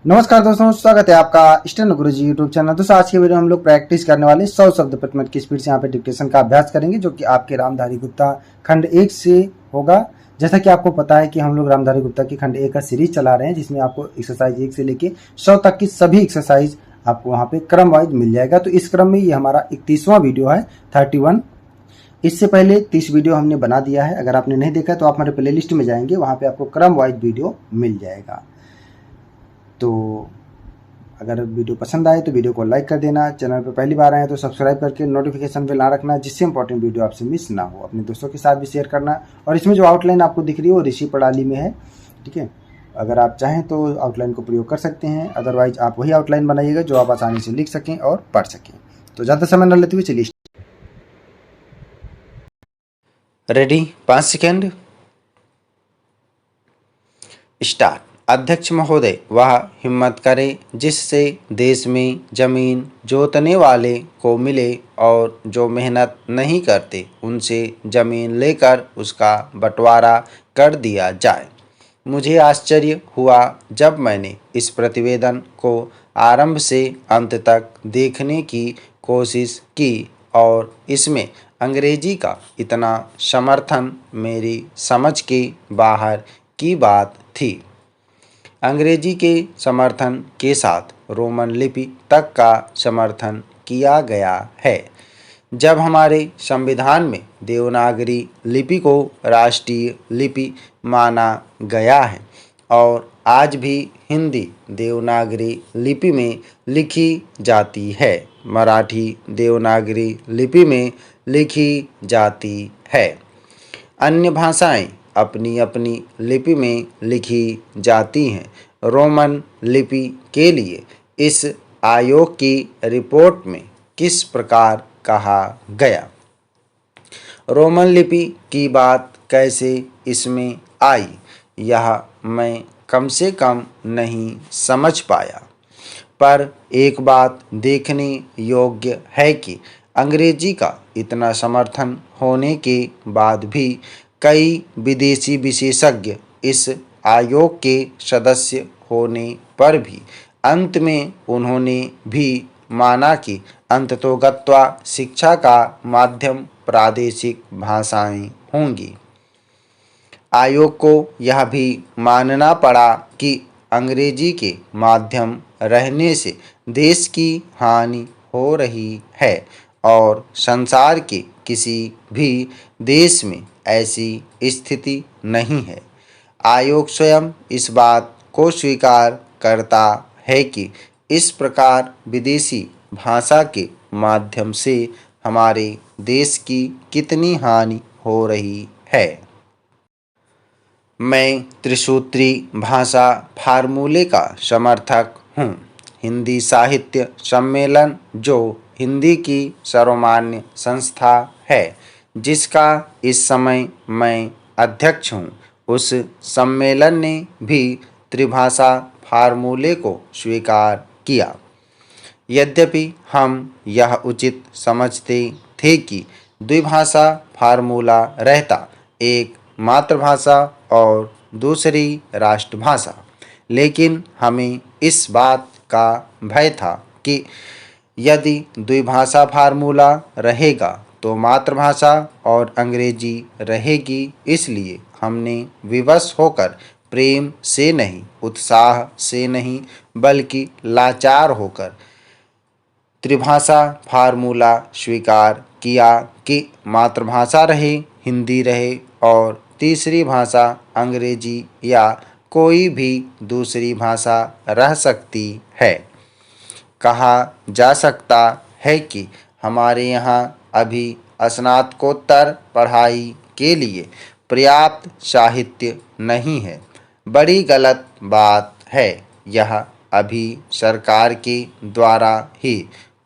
नमस्कार दोस्तों, स्वागत है आपका स्टेनो गुरुजी यूट्यूब चैनल। दोस्तों आज की वीडियो हम लोग प्रैक्टिस करने वाले 100 शब्द प्रति मिनट की स्पीड से यहाँ पे डिक्टेशन का अभ्यास करेंगे, जो कि आपके रामधारी गुप्ता खंड 1 से होगा। जैसा कि आपको पता है कि हम लोग रामधारी गुप्ता की खंड 1 का सीरीज चला रहे हैं, जिसमें आपको एक्सरसाइज 1 से लेके 100 तक की सभी एक्सरसाइज आपको वहाँ पे क्रम वाइज मिल जाएगा। तो इस क्रम में ये हमारा 31वां वीडियो है, 31। इससे पहले 30 वीडियो हमने बना दिया है। अगर आपने नहीं देखा तो आप हमारे प्ले लिस्ट में जाएंगे, वहाँ पे आपको क्रम वाइज वीडियो मिल जाएगा। तो अगर वीडियो पसंद आए तो वीडियो को लाइक कर देना। चैनल पर पहली बार आए तो सब्सक्राइब करके नोटिफिकेशन बेल ला रखना, जिससे इंपॉर्टेंट वीडियो आपसे मिस ना हो। अपने दोस्तों के साथ भी शेयर करना। और इसमें जो आउटलाइन आपको दिख रही है वो ऋषि प्रणाली में है, ठीक है। अगर आप चाहें तो आउटलाइन को प्रयोग कर सकते हैं, अदरवाइज आप वही आउटलाइन बनाइएगा जो आप आसानी से लिख सकें और पढ़ सकें। तो ज़्यादा समय न लेते हुए चलिए रेडी, 5 सेकेंड, स्टार्ट। अध्यक्ष महोदय, वह हिम्मत करे जिससे देश में जमीन जोतने वाले को मिले और जो मेहनत नहीं करते उनसे जमीन लेकर उसका बंटवारा कर दिया जाए। मुझे आश्चर्य हुआ जब मैंने इस प्रतिवेदन को आरंभ से अंत तक देखने की कोशिश की और इसमें अंग्रेजी का इतना समर्थन मेरी समझ के बाहर की बात थी। अंग्रेजी के समर्थन के साथ रोमन लिपि तक का समर्थन किया गया है। जब हमारे संविधान में देवनागरी लिपि को राष्ट्रीय लिपि माना गया है और आज भी हिंदी देवनागरी लिपि में लिखी जाती है, मराठी देवनागरी लिपि में लिखी जाती है। अन्य भाषाएं अपनी अपनी लिपि में लिखी जाती हैं। रोमन लिपि के लिए इस आयोग की रिपोर्ट में किस प्रकार कहा गया? रोमन लिपि की बात कैसे इसमें आई, यह मैं कम से कम नहीं समझ पाया। पर एक बात देखने योग्य है कि अंग्रेजी का इतना समर्थन होने के बाद भी कई विदेशी विशेषज्ञ इस आयोग के सदस्य होने पर भी अंत में उन्होंने भी माना कि अंततोगत्वा शिक्षा का माध्यम प्रादेशिक भाषाएं होंगी। आयोग को यह भी मानना पड़ा कि अंग्रेजी के माध्यम रहने से देश की हानि हो रही है और संसार के किसी भी देश में ऐसी स्थिति नहीं है। आयोग स्वयं इस बात को स्वीकार करता है कि इस प्रकार विदेशी भाषा के माध्यम से हमारे देश की कितनी हानि हो रही है। मैं त्रिसूत्री भाषा फार्मूले का समर्थक हूँ। हिंदी साहित्य सम्मेलन, जो हिंदी की सर्वमान्य संस्था है जिसका इस समय मैं अध्यक्ष हूँ, उस सम्मेलन ने भी त्रिभाषा फार्मूले को स्वीकार किया। यद्यपि हम यह उचित समझते थे कि द्विभाषा फार्मूला रहता, एक मातृभाषा और दूसरी राष्ट्रभाषा, लेकिन हमें इस बात का भय था कि यदि द्विभाषा फार्मूला रहेगा तो मातृभाषा और अंग्रेजी रहेगी। इसलिए हमने विवश होकर, प्रेम से नहीं, उत्साह से नहीं, बल्कि लाचार होकर त्रिभाषा फार्मूला स्वीकार किया कि मातृभाषा रहे, हिंदी रहे और तीसरी भाषा अंग्रेजी या कोई भी दूसरी भाषा रह सकती है। कहा जा सकता है कि हमारे यहाँ अभी स्नातकोत्तर पढ़ाई के लिए पर्याप्त साहित्य नहीं है। बड़ी गलत बात है। यह अभी सरकार के द्वारा ही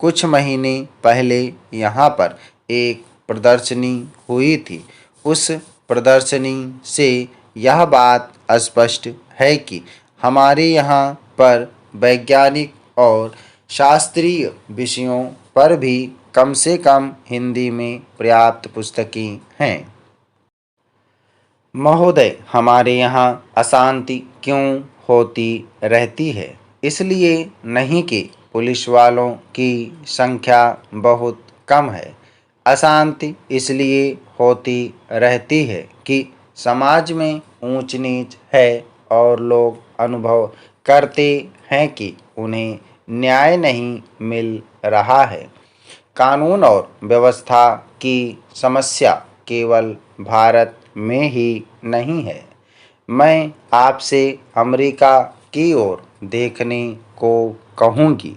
कुछ महीने पहले यहाँ पर एक प्रदर्शनी हुई थी। उस प्रदर्शनी से यह बात स्पष्ट है कि हमारे यहाँ पर वैज्ञानिक और शास्त्रीय विषयों पर भी कम से कम हिंदी में पर्याप्त पुस्तकें हैं। महोदय, हमारे यहाँ अशांति क्यों होती रहती है? इसलिए नहीं कि पुलिस वालों की संख्या बहुत कम है। अशांति इसलिए होती रहती है कि समाज में ऊंच नीच है और लोग अनुभव करते हैं कि उन्हें न्याय नहीं मिल रहा है। कानून और व्यवस्था की समस्या केवल भारत में ही नहीं है। मैं आपसे अमेरिका की ओर देखने को कहूँगी।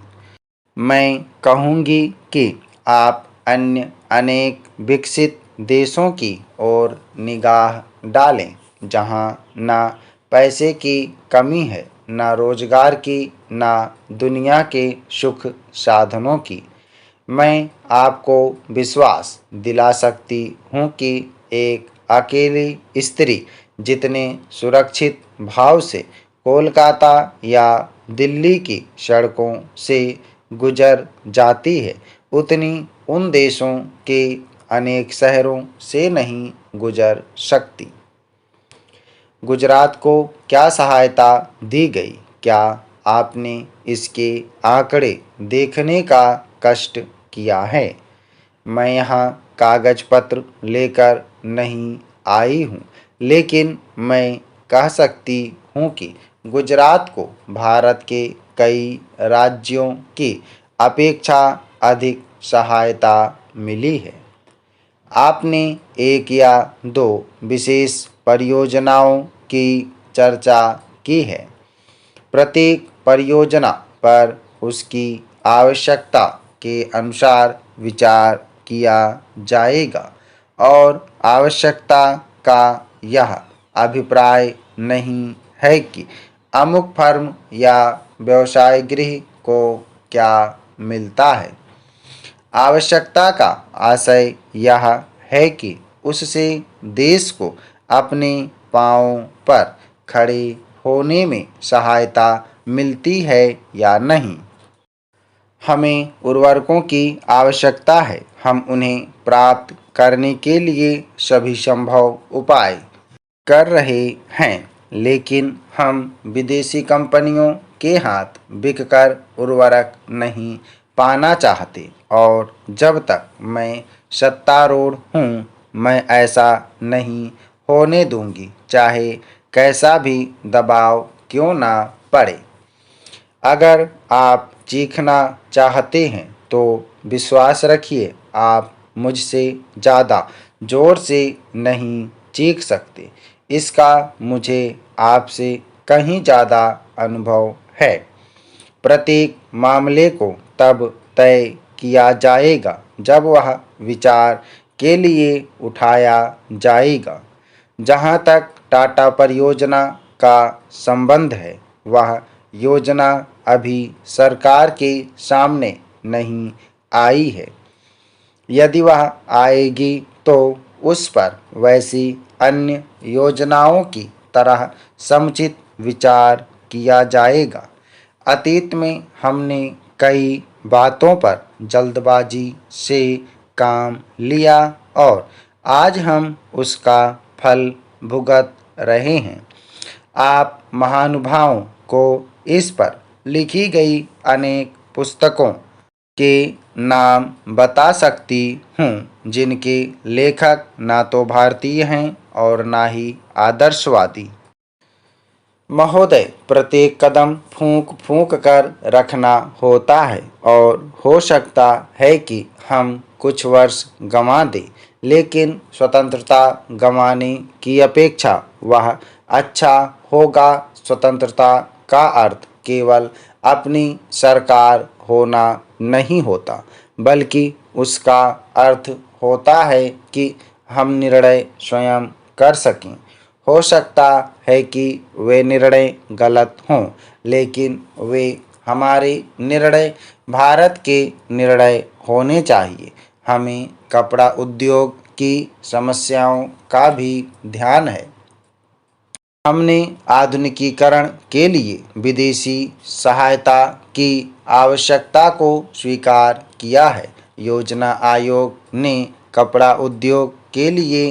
मैं कहूँगी कि आप अन्य अनेक विकसित देशों की ओर निगाह डालें, जहाँ ना पैसे की कमी है, ना रोजगार की, ना दुनिया के सुख साधनों की। मैं आपको विश्वास दिला सकती हूँ कि एक अकेली स्त्री जितने सुरक्षित भाव से कोलकाता या दिल्ली की सड़कों से गुजर जाती है, उतनी उन देशों के अनेक शहरों से नहीं गुजर सकती। गुजरात को क्या सहायता दी गई? क्या आपने इसके आंकड़े देखने का कष्ट किया है? मैं यहाँ कागज पत्र लेकर नहीं आई हूँ, लेकिन मैं कह सकती हूँ कि गुजरात को भारत के कई राज्यों की अपेक्षा अधिक सहायता मिली है। आपने एक या दो विशेष परियोजनाओं की चर्चा की है। प्रत्येक परियोजना पर उसकी आवश्यकता के अनुसार विचार किया जाएगा और आवश्यकता का यह अभिप्राय नहीं है कि अमुक फर्म या व्यवसाय गृह को क्या मिलता है। आवश्यकता का आशय यह है कि उससे देश को अपने पांवों पर खड़े होने में सहायता मिलती है या नहीं। हमें उर्वरकों की आवश्यकता है। हम उन्हें प्राप्त करने के लिए सभी संभव उपाय कर रहे हैं, लेकिन हम विदेशी कंपनियों के हाथ बिककर उर्वरक नहीं पाना चाहते और जब तक मैं सत्तारूढ़ हूँ, मैं ऐसा नहीं होने दूंगी, चाहे कैसा भी दबाव क्यों ना पड़े। अगर आप चीखना चाहते हैं तो विश्वास रखिए, आप मुझसे ज़्यादा ज़ोर से नहीं चीख सकते। इसका मुझे आपसे कहीं ज़्यादा अनुभव है। प्रत्येक मामले को तब तय किया जाएगा जब वह विचार के लिए उठाया जाएगा। जहाँ तक टाटा परियोजना का संबंध है, वह योजना अभी सरकार के सामने नहीं आई है। यदि वह आएगी तो उस पर वैसी अन्य योजनाओं की तरह समुचित विचार किया जाएगा। अतीत में हमने कई बातों पर जल्दबाजी से काम लिया और आज हम उसका फल भुगत रहे हैं। आप महानुभावों को इस पर लिखी गई अनेक पुस्तकों के नाम बता सकती हूँ, जिनके लेखक ना तो भारतीय हैं और ना ही आदर्शवादी। महोदय, प्रत्येक कदम फूंक फूंक कर रखना होता है और हो सकता है कि हम कुछ वर्ष गंवा दें, लेकिन स्वतंत्रता गंवाने की अपेक्षा वह अच्छा होगा। स्वतंत्रता का अर्थ केवल अपनी सरकार होना नहीं होता, बल्कि उसका अर्थ होता है कि हम निर्णय स्वयं कर सकें। हो सकता है कि वे निर्णय गलत हों, लेकिन वे हमारे निर्णय भारत के निर्णय होने चाहिए। हमें कपड़ा उद्योग की समस्याओं का भी ध्यान है। हमने आधुनिकीकरण के लिए विदेशी सहायता की आवश्यकता को स्वीकार किया है। योजना आयोग ने कपड़ा उद्योग के लिए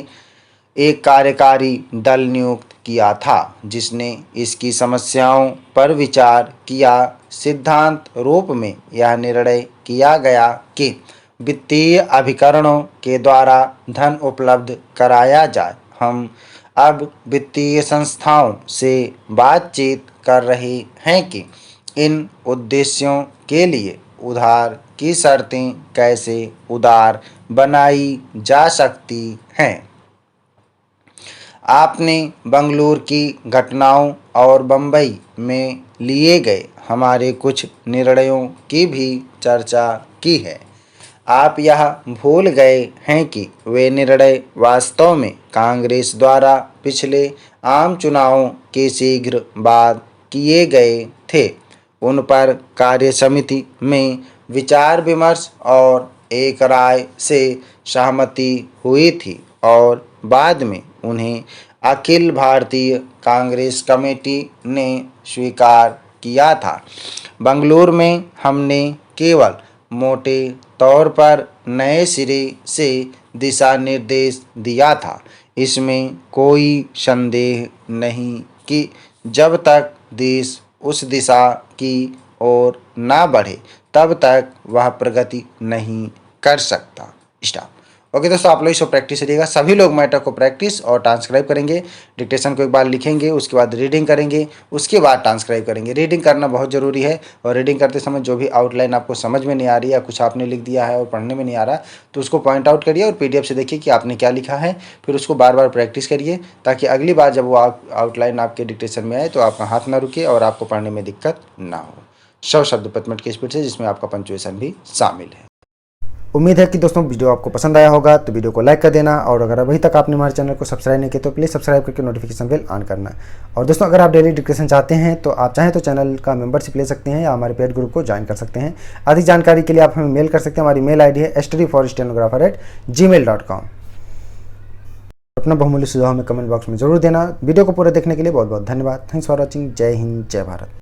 एक कार्यकारी दल नियुक्त किया था, जिसने इसकी समस्याओं पर विचार किया। सिद्धांत रूप में यह निर्णय किया गया कि वित्तीय अभिकरणों के द्वारा धन उपलब्ध कराया जाए। हम अब वित्तीय संस्थाओं से बातचीत कर रहे हैं कि इन उद्देश्यों के लिए उधार की शर्तें कैसे उदार बनाई जा सकती हैं। आपने बंगलुरु की घटनाओं और बम्बई में लिए गए हमारे कुछ निर्णयों की भी चर्चा की है। आप यह भूल गए हैं कि वे निर्णय वास्तव में कांग्रेस द्वारा पिछले आम चुनावों के शीघ्र बाद किए गए थे। उन पर कार्य समिति में विचार विमर्श और एक राय से सहमति हुई थी और बाद में उन्हें अखिल भारतीय कांग्रेस कमेटी ने स्वीकार किया था। बंगलुरु में हमने केवल मोटे तौर पर नए सिरे से दिशा निर्देश दिया था। इसमें कोई संदेह नहीं कि जब तक देश उस दिशा की ओर ना बढ़े तब तक वह प्रगति नहीं कर सकता। स्टॉप। ओके दोस्तों, आप लोग इसको प्रैक्टिस करिएगा। सभी लोग मैटर को प्रैक्टिस और ट्रांसक्राइब करेंगे। डिक्टेशन को एक बार लिखेंगे, उसके बाद रीडिंग करेंगे, उसके बाद ट्रांसक्राइब करेंगे। रीडिंग करना बहुत ज़रूरी है और रीडिंग करते समय जो भी आउटलाइन आपको समझ में नहीं आ रही है या कुछ आपने लिख दिया है और पढ़ने में नहीं आ रहा तो उसको पॉइंट आउट करिए और PDF से देखिए कि आपने क्या लिखा है। फिर उसको बार बार प्रैक्टिस करिए ताकि अगली बार जब वो आउटलाइन आपके डिक्टेशन में आए तो आपका हाथ ना रुके और आपको पढ़ने में दिक्कत ना हो। 100 शब्द प्रति मिनट की स्पीड से, जिसमें आपका पंक्चुएशन भी शामिल है। उम्मीद है कि दोस्तों वीडियो आपको पसंद आया होगा, तो वीडियो को लाइक कर देना और अगर अभी तक आपने हमारे चैनल को सब्सक्राइब नहीं किया तो प्लीज़ सब्सक्राइब करके नोटिफिकेशन बेल ऑन करना। और दोस्तों, अगर आप डेली डिक्टेशन चाहते हैं तो आप चाहें तो चैनल का मेंबरशिप ले सकते हैं या हमारे पेड ग्रुप को ज्वाइन कर सकते हैं। अधिक जानकारी के लिए आप हमें मेल कर सकते हैं। हमारी मेल ID है studyforstenographer@gmail.com। अपना बहुमूल्य सुझाव हमें कमेंट बॉक्स में जरूर देना। वीडियो को पूरा देखने के लिए बहुत बहुत धन्यवाद। Thanks for watching. जय हिंद, जय भारत।